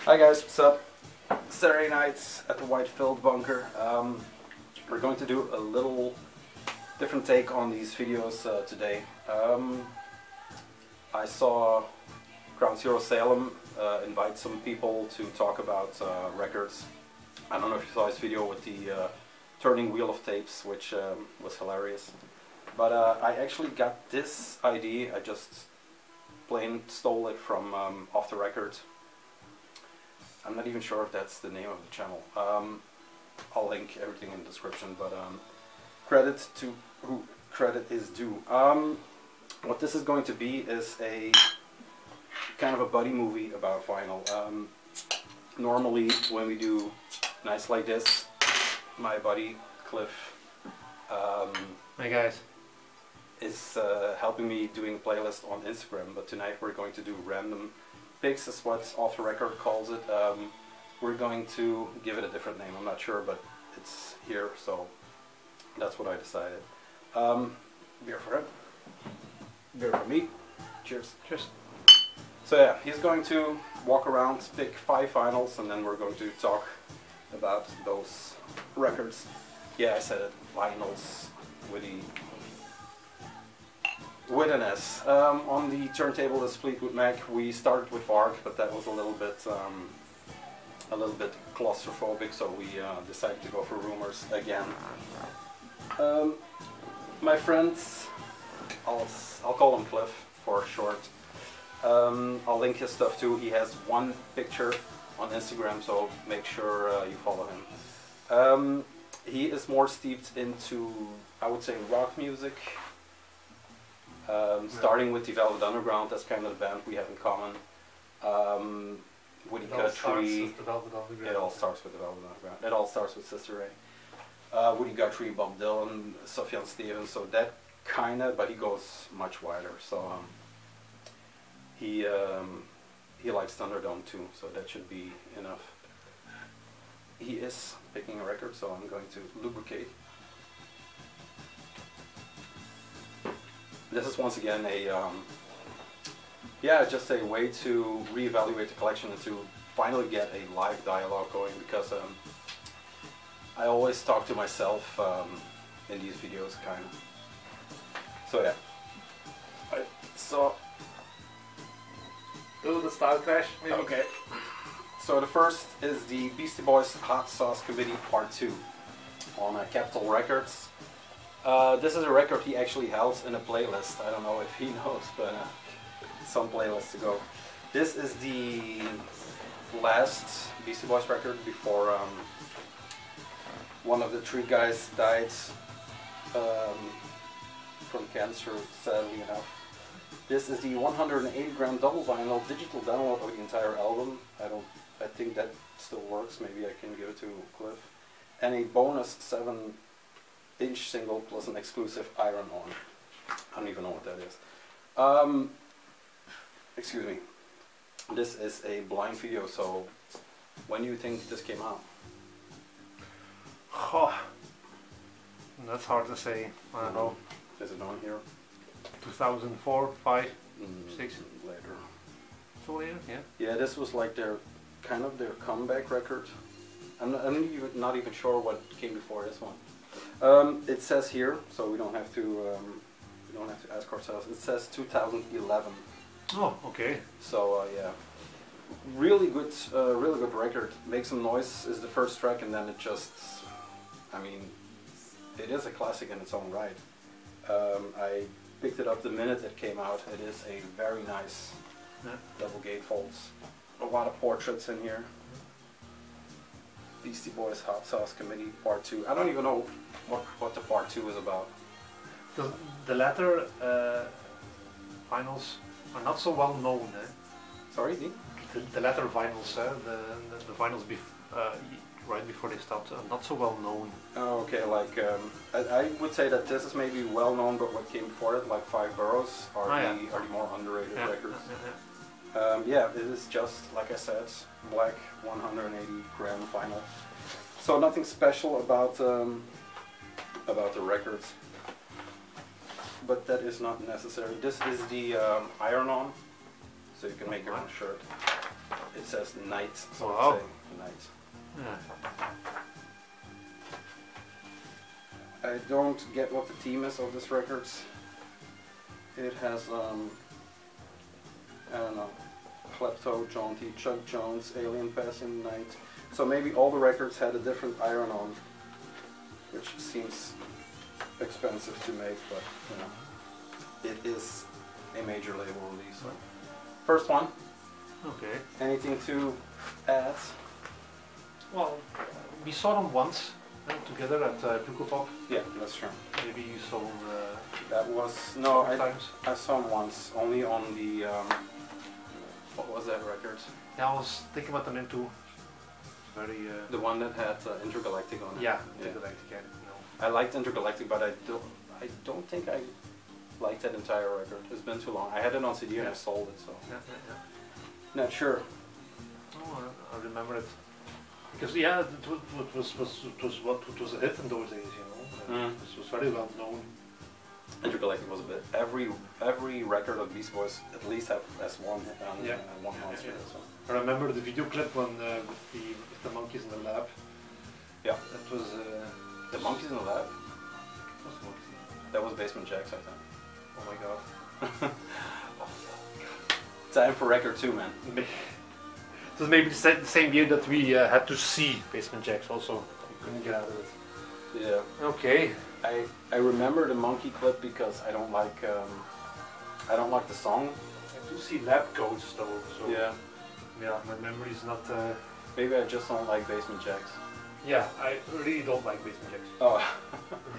Hi guys, what's up? Saturday nights at the White Filth bunker. We're going to do a little different take on these videos today. I saw Ground Zero Salem invite some people to talk about records. I don't know if you saw his video with the turning wheel of tapes, which was hilarious. But I actually got this ID. I just plain stole it from Off the Record. I'm not even sure if that's the name of the channel. I'll link everything in the description, but credit to who credit is due. What this is going to be is a kind of a buddy movie about vinyl. Normally when we do nights like this, my buddy Cliff hey guys, is helping me doing a playlist on Instagram, but tonight we're going to do random picks, is what Off the Record calls it. We're going to give it a different name, I'm not sure, but it's here, so that's what I decided. Beer for him, beer for me. Cheers. cheers. So yeah, he's going to walk around, pick 5 vinyls, and then we're going to talk about those records. Yeah, I said it, vinyls with an S. On the turntable is Fleetwood Mac. We started with Varg, but that was a little bit claustrophobic, so we decided to go for Rumors again. My friends, I'll call him Cliff for short. I'll link his stuff too. He has one picture on Instagram, so make sure you follow him. He is more steeped into, I would say, rock music. Starting with the Velvet Underground, that's kind of the band we have in common. Woody Guthrie. It all starts with the Velvet Underground. It all starts with Sister Ray. Woody Guthrie, Bob Dylan, Sufjan Stevens. So that kind of, but he goes much wider. So he likes Thunderdome too. So that should be enough. He is picking a record, so I'm going to lubricate. This is once again just a way to reevaluate the collection and to finally get a live dialogue going, because I always talk to myself in these videos, kind of. So yeah. Alright, so Do the style clash, maybe? Okay. So the first is the Beastie Boys Hot Sauce Committee Part 2 on Capitol Records. This is a record he actually held in a playlist. I don't know if he knows, but some playlist to go. This is the last Beastie Boys record before one of the 3 guys died from cancer, sadly enough. This is the 180 gram double vinyl digital download of the entire album. I think that still works. Maybe I can give it to Cliff. And a bonus 7-inch single plus an exclusive iron on. I don't even know what that is. Excuse me. This is a blind video, so when do you think this came out? Oh, that's hard to say. I don't know. Is it on here? 2004, 5, 6? Later. So later, yeah. Yeah, this was like their comeback record. I'm not even sure what came before this one. It says here, so we don't have to ask ourselves. It says 2011. Oh, okay. So yeah, really good record. Make Some Noise is the first track, and then it just, I mean, it is a classic in its own right. I picked it up the minute it came out. It is a very nice double gatefolds. A lot of portraits in here. Beastie Boys Hot Sauce Committee Part 2. I don't even know what the Part 2 is about. The latter vinyls are not so well known. Sorry, the latter vinyls, the vinyls right before they stopped, are not so well known. Oh, okay, like I would say that this is maybe well known, but what came before it, like 5 Boroughs, are the more underrated records. Yeah, it is just, like I said, black 180 gram vinyl. So nothing special about the records, but that is not necessary. This is the iron-on, so you can make your own shirt. It says night, so Wow. it's a night. Yeah. I don't get what the theme is of this record. It has, I don't know, Klepto, Jaunty, Chuck Jones, Alien Passing Night. So maybe all the records had a different iron on, which seems expensive to make, but you know, it is a major label release. So. First one. Okay. Anything to add? Well, we saw them once together at Pukopop. Yeah, that's true. Maybe you saw them That was no. times. I saw him once, only on the what was that record? Yeah, I was thinking about them into very. The one that had Intergalactic on it. Yeah, Intergalactic. Yeah. No. I liked Intergalactic, but I don't think I liked that entire record. It's been too long. I had it on CD and I sold it, so not sure. Oh, I remember it. Because yeah, it was a hit in those days, you know. This was very well known. Intergalactic was a bit. Every record of Beast Boys at least has one hit on one monster. So. I remember the video clip when with the monkeys in the lab. Yeah. That was The Monkeys in the Lab? What's the monkeys in the lab? That was Basement Jaxx, I think. Oh my god. Time for record 2, man. This is maybe the same year that we had to see Basement Jaxx also. We couldn't get out of it. Yeah. Okay. I remember the monkey clip because I don't like the song. I do see lab coats though, so Yeah. yeah, my memory is not. Maybe I just don't like Basement Jaxx. Yeah, I really don't like Basement Jaxx. Oh.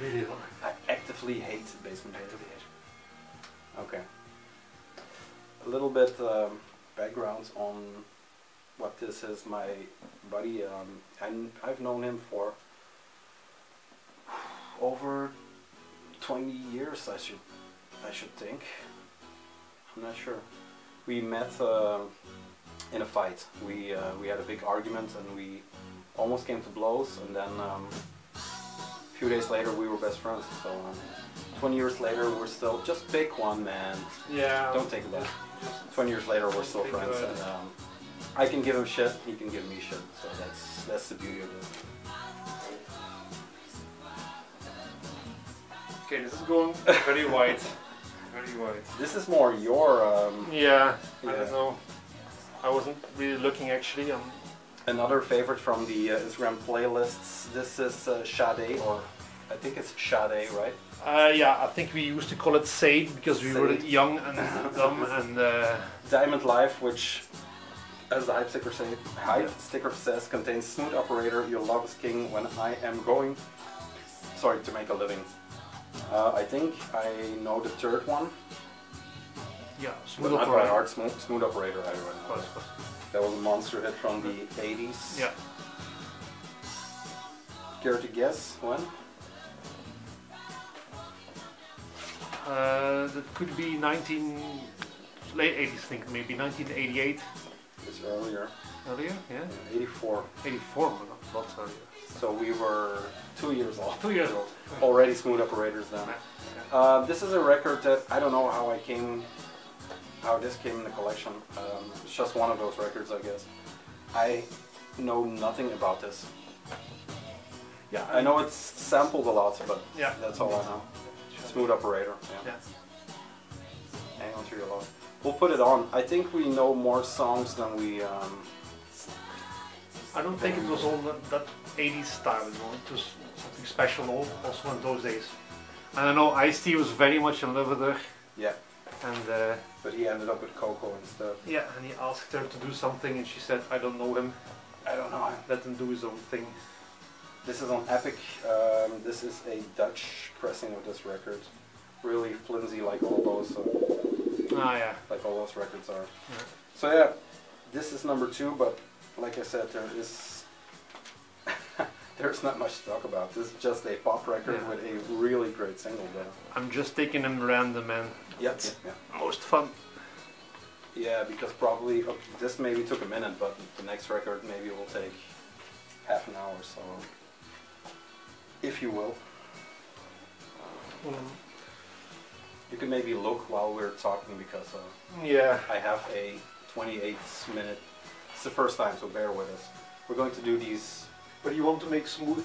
Really don't. I actively hate Basement Jaxx. Okay. A little bit background on what this is. My buddy, I've known him for over 20 years. I should think. I'm not sure. We met in a fight. We had a big argument and we almost came to blows. And then a few days later, we were best friends. So 20 years later, we're still just pick one, man. Yeah. Don't take it back. 20 years later, we're still friends, and I can give him shit, he can give me shit. So that's the beauty of this. Okay, this is going very wide. Very wide. This is more your. Yeah, I Yeah. don't know. I wasn't really looking actually. Another favorite from the Instagram playlists. This is Sade, or I think it's Sade, right? Yeah, I think we used to call it Sade because we were Sade. young and dumb and. Diamond Life, which, as the hype sticker says, contains smooth operator. Your love is king when I am going. Sorry, to make a living. I think I know the third one. Yeah, But smooth not by operator. heart, smooth operator. I don't know. Of course. That was a monster hit from the 80s. Yeah. Care to guess when? That could be late 80s, I think, maybe 1988. It's earlier. Earlier, yeah? 84. 84, not earlier. So we were 2 years old. 2 years old. Already smooth operators then. This is a record that I don't know how this came in the collection. It's just one of those records, I guess. I know nothing about this. Yeah, I know it's sampled a lot, but Yeah. that's all I know. Smooth operator. Yeah. Hang on to your love. We'll put it on. I think we know more songs than we. I don't think it was all that 80s style, you know. It was something special also in those days. And I know Ice-T was very much in love with her. Yeah. And But he ended up with Coco instead. yeah, and he asked her to do something and she said, I don't know him, I don't know. let him do his own thing. This is on Epic. This is a Dutch pressing of this record. Really flimsy, like all those. Yeah. Like all those records are. Yeah. So yeah, this is number 2. But like I said, there's not much to talk about. This is just a pop record with a really great single there. I'm just taking them random and Yep. most fun. Yeah, because probably this maybe took a minute, but the next record maybe will take half an hour, so if you will. You can maybe look while we're talking because Yeah. I have a 28-minute. It's the first time, so bear with us. We're going to do these But you want to make smooth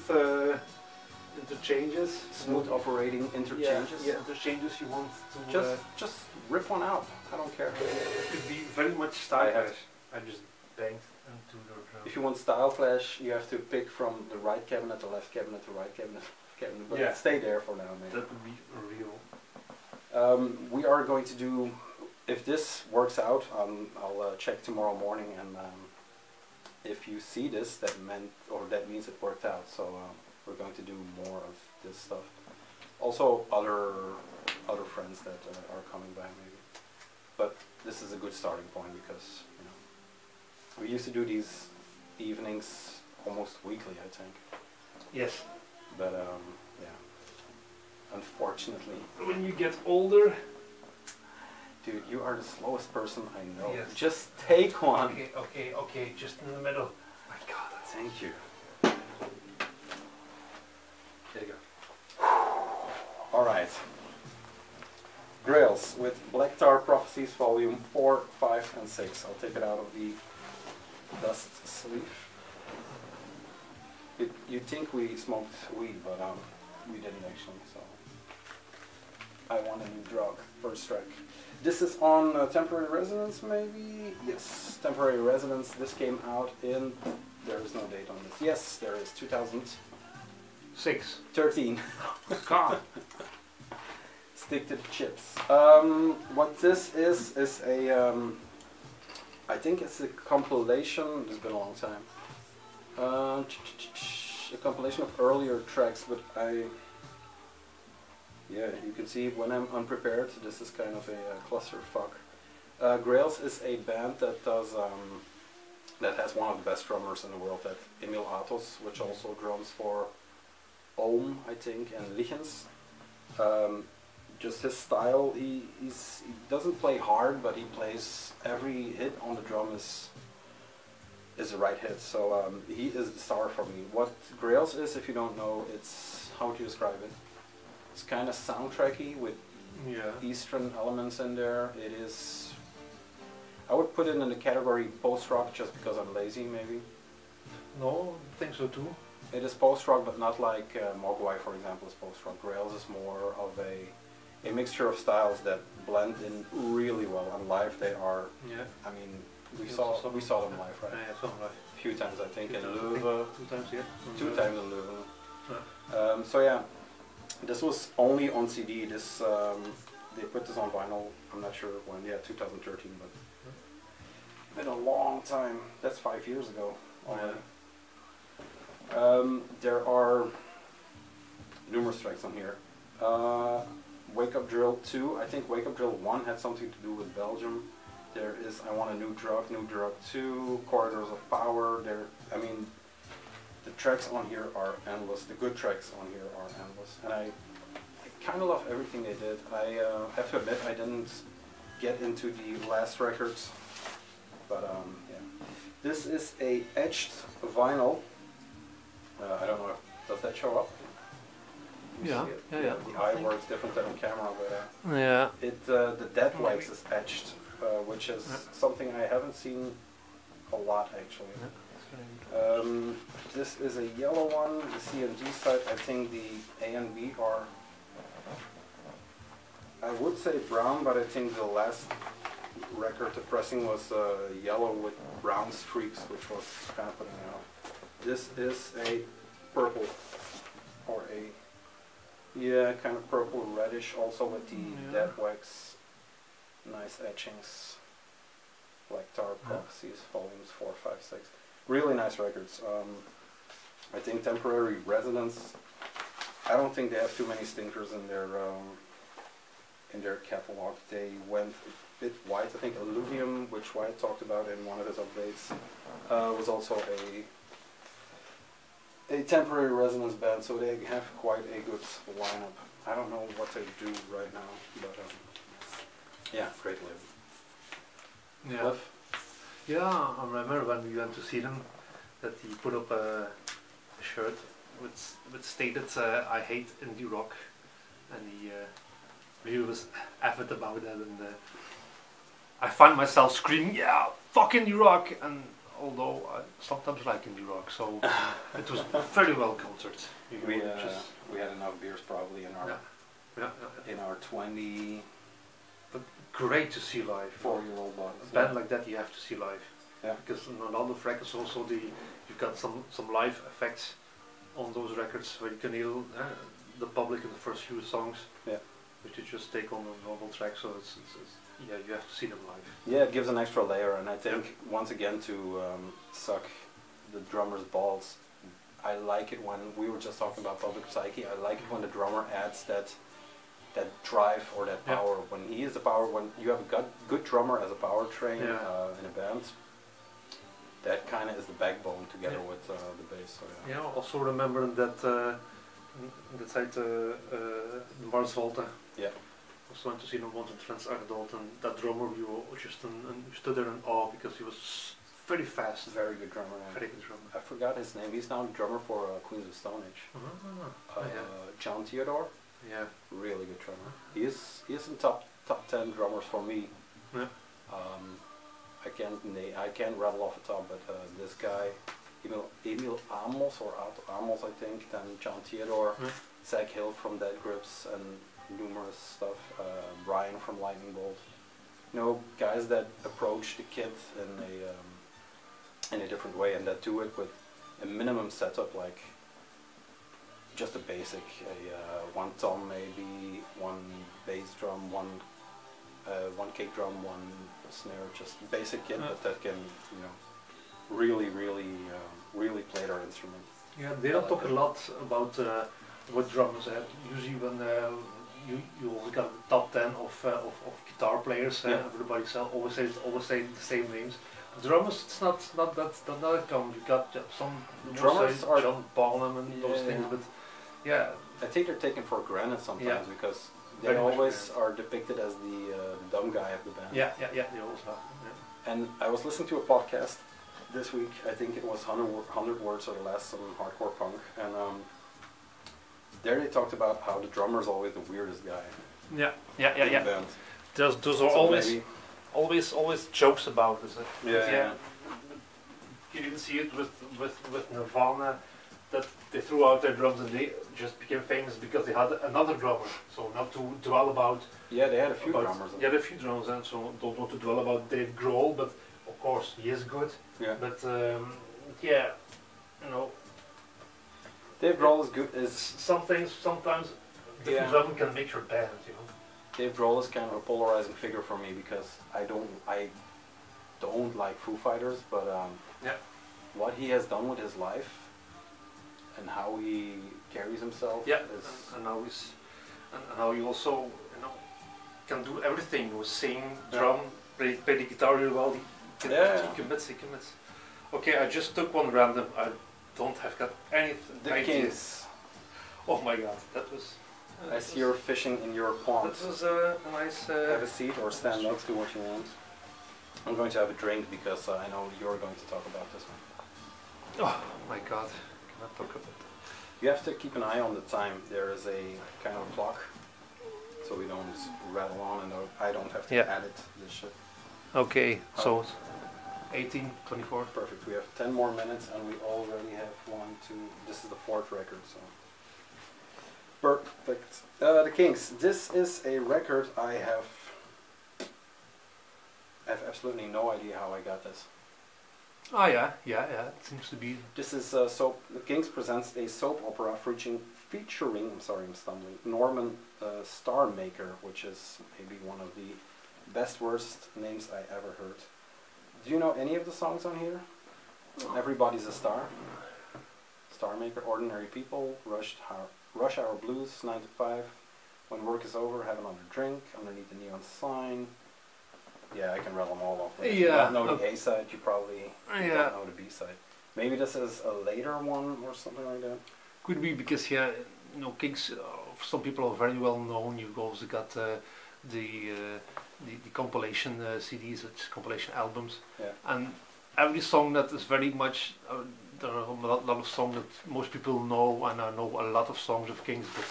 interchanges? smooth operating interchanges. Yeah, interchanges you want to... Just rip one out. I don't care. It could be very much I stylish. I just banged into the drum. If you want style flash, you have to pick from the right cabinet, the left cabinet, the right cabinet, but Yeah. stay there for now, maybe. That would be real. We are going to do, if this works out, I'll check tomorrow morning, and if you see this, that means it worked out. So we're going to do more of this stuff. Also, other friends that are coming by, maybe. But this is a good starting point because we used to do these evenings almost weekly, I think. Yes. But yeah, unfortunately. When you get older... Dude, you are the slowest person I know. Yes. Just take one. Okay, just in the middle. My God. Thank you. There you go. Alright. Grails with Black Tar Prophecies Volume 4, 5 and 6. I'll take it out of the dust sleeve. You'd think we smoked weed, but we didn't actually, so I want a new drug, first track. This is on Temporary Residence, maybe? Yes, Temporary Residence. This came out in, there is no date on this. Yes, there is 6. 2013. God. Stick to the chips. What this is a, I think it's a compilation, it's been a long time. A compilation of earlier tracks, but yeah, you can see when I'm unprepared, this is kind of a clusterfuck. Grails is a band that does, that has one of the best drummers in the world, that Emil Atos, which also drums for Ohm, I think, and Lichens. Just his style, he doesn't play hard, but he plays every hit on the drum is the right hit, so he is the star for me. What Grails is, if you don't know, it's, how would you describe it? It's kind of soundtracky with Eastern elements in there. It is, I would put it in the category post-rock just because I'm lazy, maybe. No, I think so too. It is post-rock, but not like Mogwai, for example, is post-rock. Grails is more of a mixture of styles that blend in really well. And live they are, I mean, we saw them live, right? Yeah, saw them live. A few times, I think, in Leuven. 2 times, yeah. 2 times in Leuven. Yeah. So yeah, this was only on CD. This they put this on vinyl. I'm not sure when. Yeah, 2013, but been a long time. That's 5 years ago already. There are numerous tracks on here. Wake Up Drill 2. I think Wake Up Drill 1 had something to do with Belgium. There is I Want a New Drug 2, Corridors of Power. I mean, the tracks on here are endless. The good tracks on here are endless. And I kind of love everything they did. I have to admit I didn't get into the last records. But yeah. This is a etched vinyl. I don't know if, does that show up? Yeah. The eye works different than on camera, but yeah. The dead wax is etched, which is something I haven't seen a lot actually. This is a yellow one. The C and D side, I think the A and B are, I would say brown, but I think the last record the pressing was yellow with brown streaks, which was kind of putting it out. This is a purple, or a kind of purple reddish, also with the dead wax, nice etchings, Black Tar Prophecies, volumes 4, 5, 6. Really nice records. I think Temporary Residence, I don't think they have too many stinkers in their catalog. They went a bit white. I think Alluvium, which White talked about in one of his updates, was also a Temporary Residence band, so they have quite a good lineup. I don't know what they do right now, but yeah, great label. Yeah. Cliff? Yeah, I remember when we went to see them that he put up a shirt which stated I hate indie rock, and he really was avid about that, and I find myself screaming, "Yeah, fuck indie rock!" And although I sometimes like indie rock, so it was very well concert. We had enough beers probably in our in our 20. But great to see live. 4-year-old bodies. A band like that you have to see live. Yeah. Because on a lot of records also you've got some live effects on those records where you can hear the public in the first few songs. Yeah. Which you just take on a normal track, so it's yeah, you have to see them live. Yeah, it gives an extra layer, and I think once again to suck the drummer's balls, I like it when we were just talking about Public Psyche. I like it when the drummer adds that drive or that power. When he is the power, when you have a good drummer as a power train in a band, that kind of is the backbone together with the bass. So, yeah. Also remember that that tijd Mars Volta. Yeah. Also went to see them once in Trans Ardalt, and that drummer we were just stood there in awe because he was very fast. Very good drummer. Yeah. Very good drummer. I forgot his name. He's now the drummer for Queens of Stone Age. John Theodore. Yeah. Really good drummer. He is in top 10 drummers for me. Yeah. I can't rattle off the top, but this guy, Emil Amos or Amos, I think. Then John Theodore, Zach Hill from Dead Grips, and numerous stuff. Brian from Lightning Bolt. You know, guys that approach the kid in a different way, and that do it with a minimum setup, like just a basic, one tom maybe, one bass drum, one kick drum, one snare, just basic kit, but that can, you know, really play their instrument. Yeah, they don't talk a lot about what drummers have. Usually when you always got the top 10 of guitar players, everybody always say the same names. Drummers, it's not that common. You got some drummers are John Bonham and those things, but yeah, I think they're taken for granted sometimes because they always are depicted as the dumb guy of the band. Yeah, they always have. Yeah. And I was listening to a podcast this week. I think it was 100 Words or Less, some hardcore punk, and there they talked about how the drummer is always the weirdest guy. Yeah. In the band. Those are always jokes about it. Yeah. You didn't see it with Nirvana, that they threw out their drums and they just became famous because they had another drummer. So not to dwell about. Yeah, they had a few drummers. They had a few drummers, and so don't want to dwell about Dave Grohl, but of course he is good. Yeah. But yeah, you know. Dave Grohl is good. Sometimes different drummer can make your band, you know. Dave Grohl is kind of a polarizing figure for me because I don't like Foo Fighters, but what he has done with his life and how he carries himself is and how he also, you know, can do everything. You know, sing, drum, play the guitar really well. He commits. Okay, I just took one random. I don't have got anything. The Kings. Oh my god, that was. I see you're fishing in your pond. That was a nice. Have a seat or stand up, do what you want. I'm going to have a drink because I know you're going to talk about this one. Oh my god, can I talk about it? You have to keep an eye on the time. There is a kind of a clock, so we don't rattle on, and I don't have to edit this shit. Okay, so 18:24. Perfect. We have 10 more minutes, and we already have 1, 2. This is the 4th record, so perfect. The Kings. This is a record I have absolutely no idea how I got this. Oh yeah. It seems to be. This is soap. The Kings presents a soap opera featuring. I'm sorry, I'm stumbling. Norman Starmaker, which is maybe one of the best worst names I ever heard. Do you know any of the songs on here? Everybody's a Star. Starmaker, Ordinary People, Rush Hour Blues, 9 to 5. When Work Is Over, Have Another Drink, Underneath the Neon Sign. Yeah, I can rattle them all off. If you don't know the A side, you probably don't know the B side. Maybe this is a later one or something like that. Could be because you know, Kings. Some people are very well known. You've also got the compilation CDs, which compilation albums, and every song that is very much. There are a lot of songs that most people know, and I know a lot of songs of Kings, but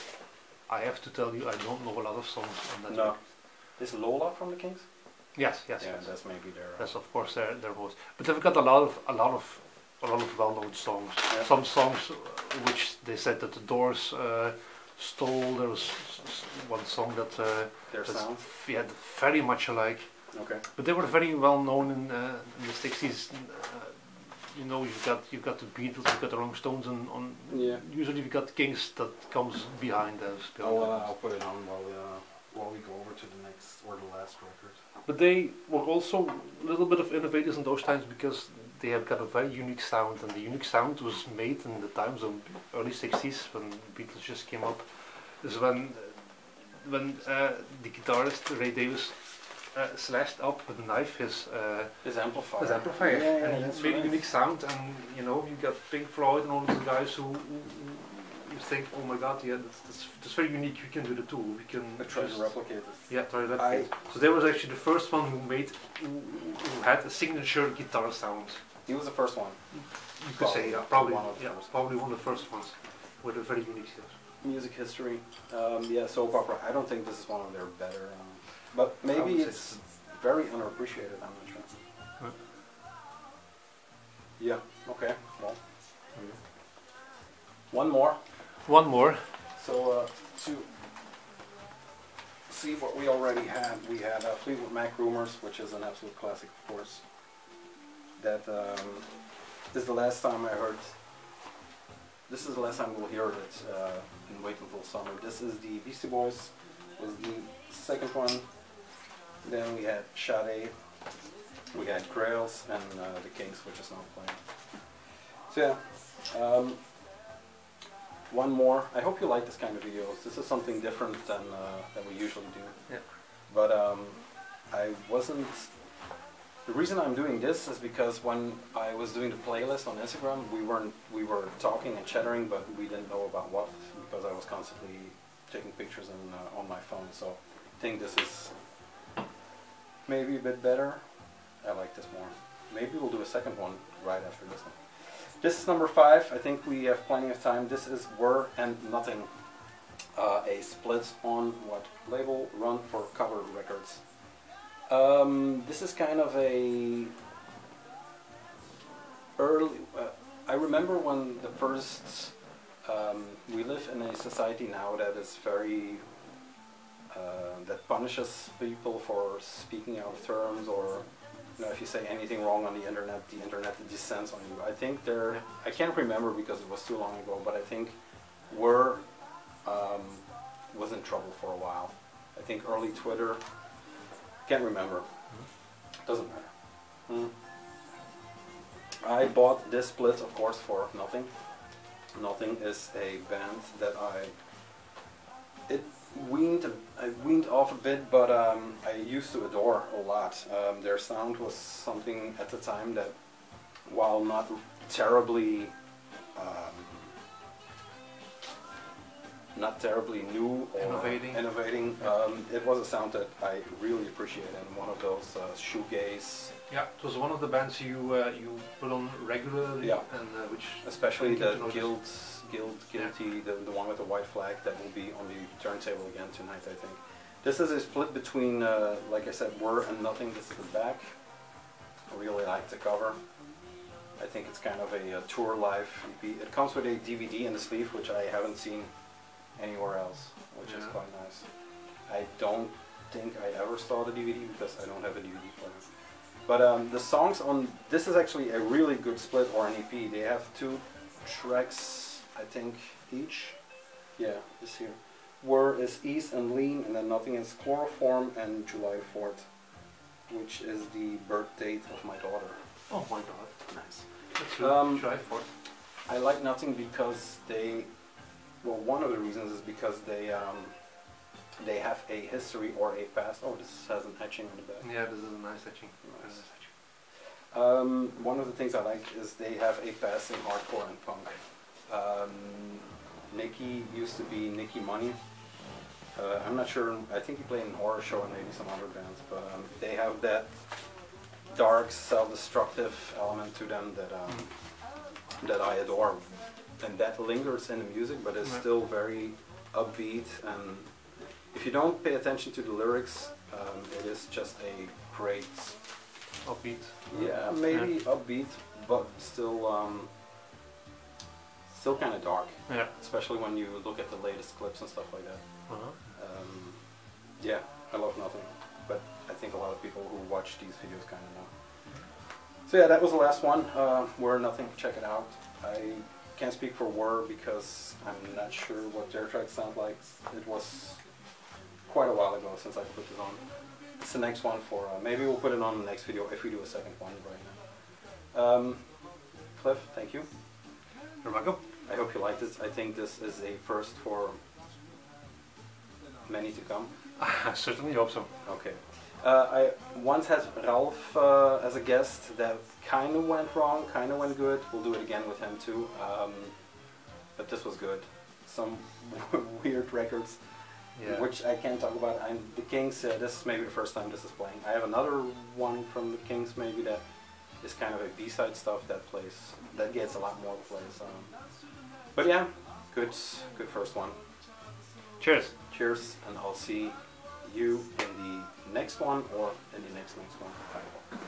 I have to tell you, I don't know a lot of songs on that. No. Is Lola from the Kings? Yes, yes, Yeah, yes. that's maybe their. That's of course their most. But they've got a lot of well-known songs. Yeah. Some songs which they said that the Doors stole. There was one song that Their sound. yeah, very much alike. Okay. But they were very well known in the 60s. You know, you've got the Beatles, you've got the Rolling Stones, and Yeah. usually you've got Kings that comes behind those. I'll put it on while we go over to the next or the last record. But they were also a little bit of innovators in those times because they have got a very unique sound, and the unique sound was made in the times of early 60s when the Beatles just came up. Is when the guitarist Ray Davies slashed up with a knife his amplifier, Yeah, and that's he made right. a unique sound. And you know, you got Pink Floyd and all those guys who you think, oh my god, yeah, that's very unique. We can do the too. We can I tried to replicate it. yeah, try to replicate. So they was actually the first one who had a signature guitar sound. He was the first one. You could say, yeah, probably one of the first. probably one of the first ones with a very unique sound. Music history. Yeah, soap opera. I don't think this is one of their better. But I would maybe say it's very underappreciated. I'm not sure. Huh? Yeah. Okay. Well. One more. One more. So to see what we already had, we had Fleetwood Mac Rumors, which is an absolute classic, of course. That is the last time I heard. This is the last time we'll hear it in Wait Until Summer. This is the Beastie Boys, was the second one. Then we had Sade, we had Grails, and the Kings, which is not playing. So yeah, one more. I hope you like this kind of videos. This is something different than we usually do. Yeah. But I wasn't. The reason I'm doing this is because when I was doing the playlist on Instagram, we were talking and chattering, but we didn't know about what because I was constantly taking pictures on my phone. So I think this is maybe a bit better. I like this more. Maybe we'll do a second one right after this one. This is number 5. I think we have plenty of time. This is Were and Nothing, a split on what label? Run for Cover Records. This is kind of a early. I remember when the first. We live in a society now that is very that punishes people for speaking out of terms, or you know, if you say anything wrong on the internet descends on you. I think there. I can't remember because it was too long ago, but I think Were was in trouble for a while. I think early Twitter. Can't remember. Doesn't matter. I bought this split, of course, for Nothing. Nothing is a band that I weaned off a bit, but I used to adore a lot. Their sound was something at the time that, while not terribly new or innovating, it was a sound that I really appreciated, and one of those shoegaze. Yeah, it was one of the bands you put on regularly, Yeah. and which Especially the Guilty, the one with the white flag that will be on the turntable again tonight, I think. This is a split between, like I said, Were and Nothing. This is the back. I really like the cover. I think it's kind of a tour live EP. It comes with a DVD in the sleeve, which I haven't seen anywhere else, which is quite nice. I don't think I ever saw the DVD because I don't have a DVD player. But the songs on this is actually a really good split or an EP. They have 2 tracks, I think, each. Yeah, this here. Were is Ease and Lean, and then Nothing is Chloroform and July 4th, which is the birth date of my daughter. oh my god, Nice. that's really July 4th. I like Nothing because they, well, one of the reasons is because they have a history or a past. Oh, this has an etching on the back. Yeah, this is a nice etching. Nice. One of the things I like is they have a past in hardcore and punk. Nicky used to be Nicky Money. I'm not sure, I think he played in Horror Show and maybe some other bands, but they have that dark, self-destructive element to them that I adore. And that lingers in the music, but is still very upbeat, and if you don't pay attention to the lyrics, it is just a great Upbeat. yeah, maybe upbeat, but still still kind of dark. Yeah. Especially when you look at the latest clips and stuff like that. Yeah, I love Nothing, but I think a lot of people who watch these videos kind of know. So yeah, that was the last one. We're Nothing, check it out. I can't speak for Were because I'm not sure what their tracks sound like. It was quite a while ago since I put this on. It's the next one for, maybe we'll put it on the next video if we do a second one right now. Cliff, thank you. You're welcome. I hope you liked it. I think this is a first for many to come. I certainly hope so. Okay. I once had Ralph as a guest. That kind of went wrong, kind of went good. We'll do it again with him too. But this was good. Some weird records, which I can't talk about. The Kings, this is maybe the first time this is playing. I have another one from the Kings maybe that is kind of a B-side stuff that plays, that gets a lot more plays. But yeah, good first one. Cheers. Cheers, and I'll see you in the next one or in the next one. Bye.